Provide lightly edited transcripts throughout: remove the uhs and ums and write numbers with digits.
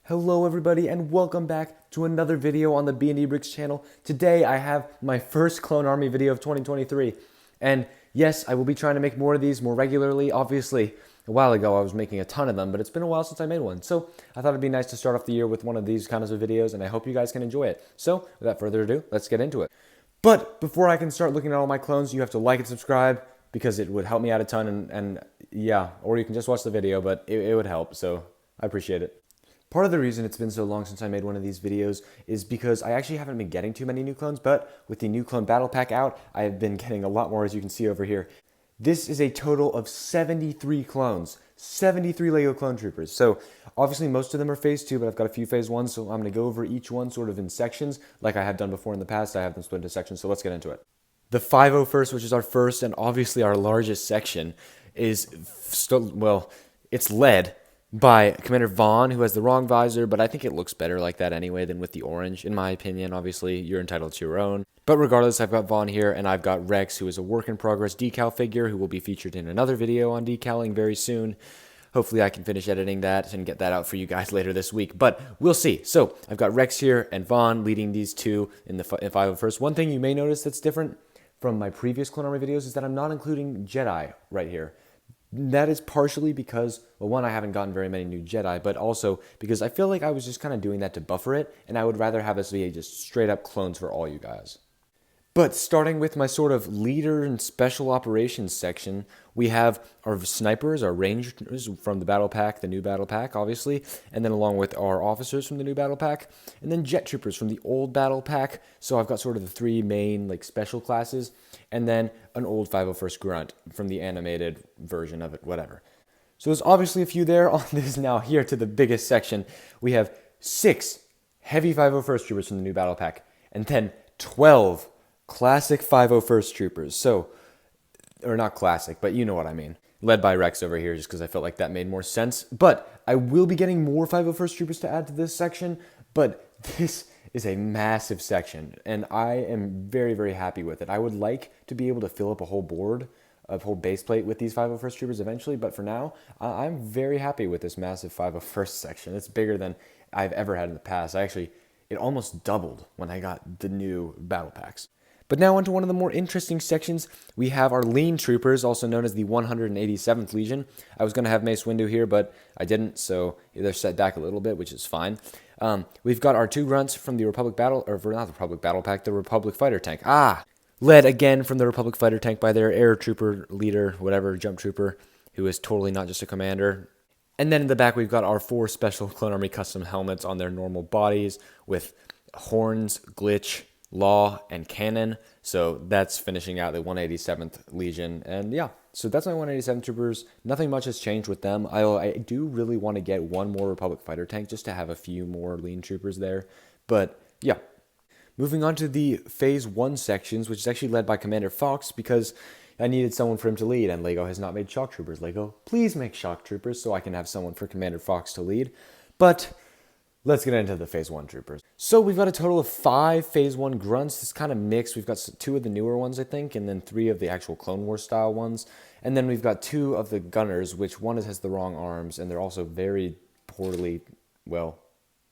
Hello everybody and welcome back to another video on the B&D Bricks channel. Today I have my first Clone Army video of 2023. And yes, I will be trying to make more of these more regularly. Obviously, a while ago I was making a ton of them, but it's been a while since I made one. So I thought it'd be nice to start off the year with one of these kinds of videos, and I hope you guys can enjoy it. So without further ado, let's get into it. But before I can start looking at all my clones, you have to like and subscribe because it would help me out a ton, and yeah, or you can just watch the video, but it would help, so I appreciate it. Part of the reason it's been so long since I made one of these videos is because I actually haven't been getting too many new clones, but with the new clone battle pack out, I have been getting a lot more, as you can see over here. This is a total of 73 clones, 73 LEGO Clone Troopers. So obviously most of them are phase 2, but I've got a few phase 1, so I'm going to go over each one sort of in sections, like I have done before in the past. I have them split into sections, so let's get into it. The 501st, which is our first and obviously our largest section, is still, well, it's led by Commander Vaughn, who has the wrong visor, but I think it looks better like that anyway than with the orange, in my opinion. Obviously, you're entitled to your own. But regardless, I've got Vaughn here, and I've got Rex, who is a work-in-progress decal figure, who will be featured in another video on decaling very soon. Hopefully I can finish editing that and get that out for you guys later this week, but we'll see. So I've got Rex here and Vaughn leading these two in the 501st. One thing you may notice that's different from my previous Clone Army videos is that I'm not including Jedi right here. That is partially because, well, one, I haven't gotten very many new Jedi, but also because I feel like I was just kind of doing that to buffer it, and I would rather have this be just straight up clones for all you guys. But starting with my sort of leader and special operations section, we have our snipers, our rangers from the battle pack, the new battle pack, obviously, and then along with our officers from the new battle pack, and then jet troopers from the old battle pack. So I've got sort of the three main like special classes, and then an old 501st grunt from the animated version of it, whatever. So there's obviously a few there on this. Now here to the biggest section, we have 6 heavy 501st troopers from the new battle pack, and then 12 classic 501st troopers. So, or not classic, but you know what I mean. Led by Rex over here, just because I felt like that made more sense. But I will be getting more 501st troopers to add to this section, but this is a massive section, and I am very, very happy with it. I would like to be able to fill up a whole board, a whole base plate with these 501st troopers eventually, but for now, I'm very happy with this massive 501st section. It's bigger than I've ever had in the past. It almost doubled when I got the new battle packs. But now onto one of the more interesting sections. We have our lean troopers, also known as the 187th Legion. I was going to have Mace Windu here, but I didn't, so they're set back a little bit, which is fine. We've got our 2 grunts from the Republic Battle, or not the Republic Battle Pack, the Republic Fighter Tank. Led again from the Republic Fighter Tank by their air trooper leader, whatever, jump trooper, who is totally not just a commander. And then in the back, we've got our 4 special Clone Army custom helmets on their normal bodies with horns, glitch, law, and cannon. So that's finishing out the 187th Legion. And yeah, so that's my 187 troopers. Nothing much has changed with them. I do really want to get one more Republic Fighter Tank just to have a few more lean troopers there. But yeah. Moving on to the Phase 1 sections, which is actually led by Commander Fox, because I needed someone for him to lead, and LEGO has not made shock troopers. LEGO, please make shock troopers so I can have someone for Commander Fox to lead. But let's get into the Phase 1 troopers. So we've got a total of 5 Phase 1 grunts. It's kind of mixed. We've got 2 of the newer ones, I think, and then 3 of the actual Clone Wars style ones. And then we've got 2 of the gunners, which one has the wrong arms, and they're also very poorly, well,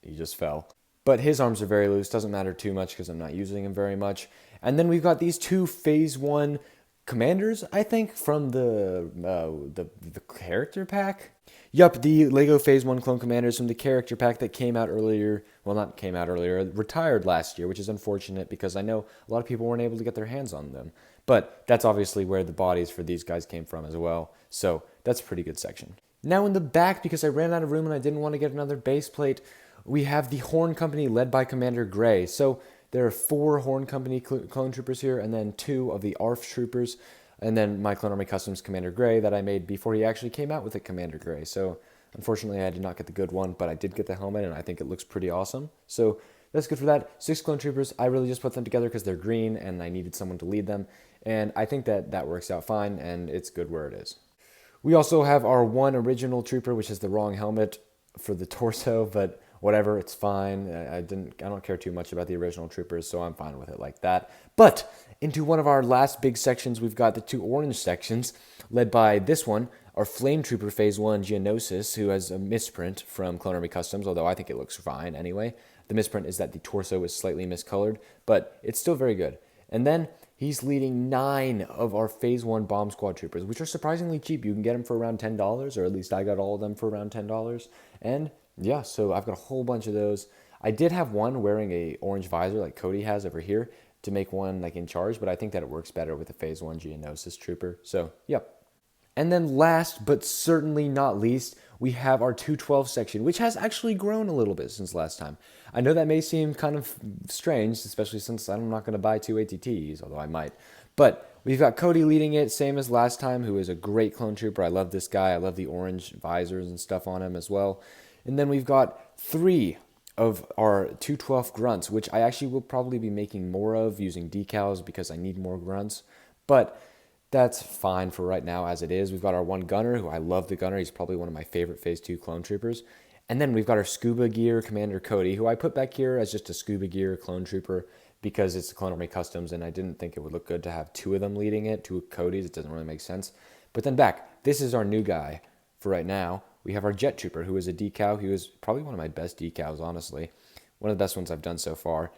he just fell. But his arms are very loose. Doesn't matter too much because I'm not using him very much. And then we've got these 2 Phase 1 commanders, I think, from the character pack. Yup, the LEGO Phase 1 Clone Commanders from the character pack that came out earlier. Well, not came out earlier, retired last year, which is unfortunate because I know a lot of people weren't able to get their hands on them. But that's obviously where the bodies for these guys came from as well. So that's a pretty good section. Now in the back, because I ran out of room and I didn't want to get another base plate, we have the Horn Company led by Commander Gray. So there are 4 Horn Company clone troopers here, and then 2 of the ARF troopers, and then my Clone Army Customs Commander Gray that I made before he actually came out with a Commander Gray. So unfortunately, I did not get the good one, but I did get the helmet, and I think it looks pretty awesome. So that's good for that. 6 clone troopers. I really just put them together because they're green, and I needed someone to lead them. And I think that works out fine, and it's good where it is. We also have our 1 original trooper, which is the wrong helmet for the torso, but whatever, it's fine. I don't care too much about the original troopers, so I'm fine with it like that. But into one of our last big sections, we've got the two orange sections, led by this one, our Flame Trooper Phase 1 Geonosis, who has a misprint from Clone Army Customs, although I think it looks fine anyway. The misprint is that the torso is slightly miscolored, but it's still very good. And then he's leading 9 of our Phase 1 Bomb Squad Troopers, which are surprisingly cheap. You can get them for around $10, or at least I got all of them for around $10. And yeah, so I've got a whole bunch of those. I did have one wearing a orange visor like Cody has over here to make one like in charge, but I think that it works better with the Phase 1 Geonosis Trooper. So, yep. And then last, but certainly not least, we have our 212 section, which has actually grown a little bit since last time. I know that may seem kind of strange, especially since I'm not going to buy 2 ATTs, although I might. But we've got Cody leading it, same as last time, who is a great clone trooper. I love this guy. I love the orange visors and stuff on him as well. And then we've got 3 of our 212 grunts, which I actually will probably be making more of using decals because I need more grunts. But that's fine for right now as it is. We've got our one gunner, who I love the gunner. He's probably one of my favorite Phase 2 clone troopers. And then we've got our scuba gear Commander Cody, who I put back here as just a scuba gear clone trooper because it's the Clone Army Customs, and I didn't think it would look good to have 2 of them leading it, 2 Codys. It doesn't really make sense. But then back, this is our new guy for right now. We have our Jet Trooper, who is a decal. He was probably one of my best decals, honestly. One of the best ones I've done so far.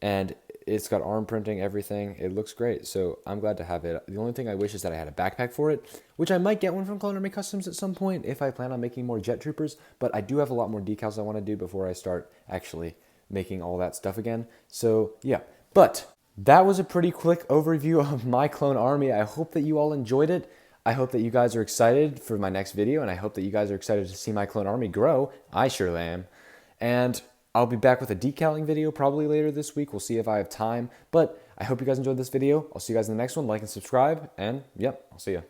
And it's got arm printing, everything. It looks great, so I'm glad to have it. The only thing I wish is that I had a backpack for it, which I might get one from Clone Army Customs at some point if I plan on making more Jet Troopers, but I do have a lot more decals I want to do before I start actually making all that stuff again. So, yeah. But that was a pretty quick overview of my Clone Army. I hope that you all enjoyed it. I hope that you guys are excited for my next video, and I hope that you guys are excited to see my Clone Army grow. I sure am. And I'll be back with a decaling video probably later this week. We'll see if I have time. But I hope you guys enjoyed this video. I'll see you guys in the next one. Like and subscribe. And, yep, I'll see you.